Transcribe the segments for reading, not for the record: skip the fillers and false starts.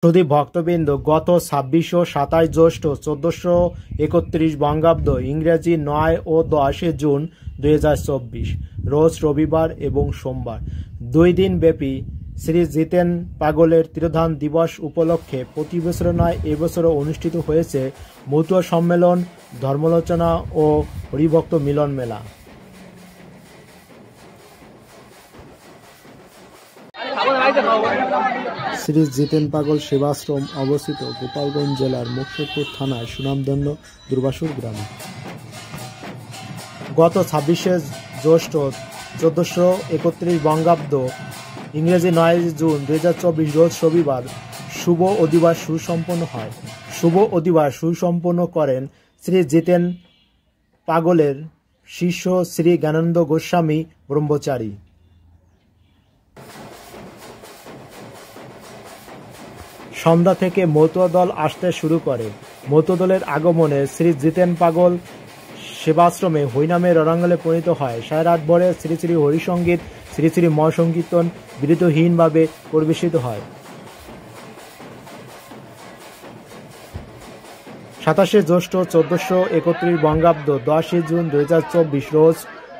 সুধী ভক্তবৃন্দ, গত ২৬ ও ২৭ জ্যৈষ্ঠ ১৪৩১ বঙ্গাব্দ ইংরেজি ৯ ও ১০ জুন ২০২৪ রোজ রবিবার এবং সোমবার ২ দিন ব্যাপী শ্রী জিতেন পাগলের তিরোধান দিবস উপলক্ষে প্রতি বছর নয় এবছরও অনুষ্ঠিত হয়েছে মতুয়া সম্মেলন, ধর্মালোচনা ও হরিভক্ত মিলন মেলা। শ্রী জিতেন পাগল সেবাশ্রম অবস্থিত গোপালগঞ্জ জেলার মুকসুদপুর থানার সুনামধন্য দুর্বাসুর গ্রামে। গত ২৬শে জ্যৈষ্ঠ ১৪৩১ বঙ্গাব্দ ইংরেজি ৯ জুন ২০২৪ রোজ রবিবার শুভ অধিবাস সুসম্পন্ন হয়। শুভ অধিবাস সুসম্পন্ন করেন শ্রী জিতেন পাগলের শিষ্য শ্রী জ্ঞানানন্দ গোস্বামী ব্রহ্মচারী। সন্ধ্যা থেকে মতুয়া দল আসতে শুরু করে। মতুয়া দলের আগমনে শ্রী জিতেন পাগল সেবাশ্রমে হরিনামের রণাঙ্গনে পরিণত হয়। সারা রাত ভরে শ্রী শ্রী হরিসঙ্গীত, শ্রী শ্রী মহাসংকীর্তন বিরতিহীনভাবে পরিবেশিত হয়। ২৭শে জ্যৈষ্ঠ ১৪৩১ বঙ্গাব্দ ১০ জুন ২০২৪ রোজ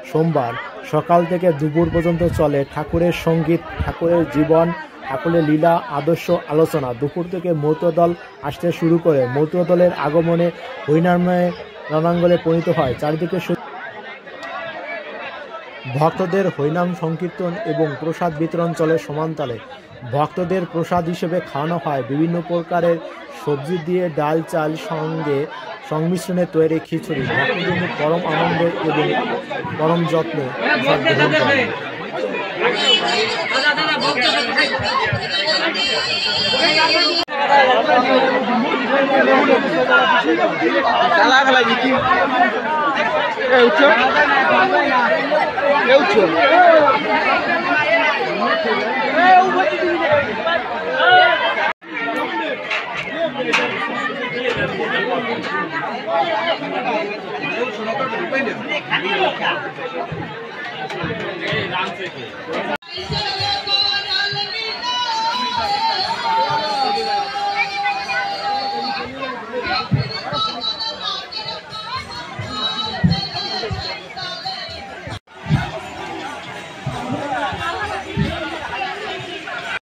সোমবার সকাল থেকে দুপুর পর্যন্ত চলে ঠাকুরের সঙ্গীত, ঠাকুরের জীবন, ঠাকুরের লীলা, আদর্শ আলোচনা। দুপুর থেকে মতুয়া দল আসতে শুরু করে। মতুয়া দলের আগমনে হরিনামের রণাঙ্গনে পরিণত হয়। চারিদিকে ভক্তদের হরিনাম সংকীর্তন এবং প্রসাদ বিতরণ চলে সমানতালে। ভক্তদের প্রসাদ হিসেবে খাওয়ানো হয় বিভিন্ন প্রকারের সবজি দিয়ে ডাল, চাল সঙ্গে সংমিশ্রণে তৈরি খিচুড়ি। ভক্তদের পরম আনন্দের এবং পরম যত্নে গ্রহণ করে। এই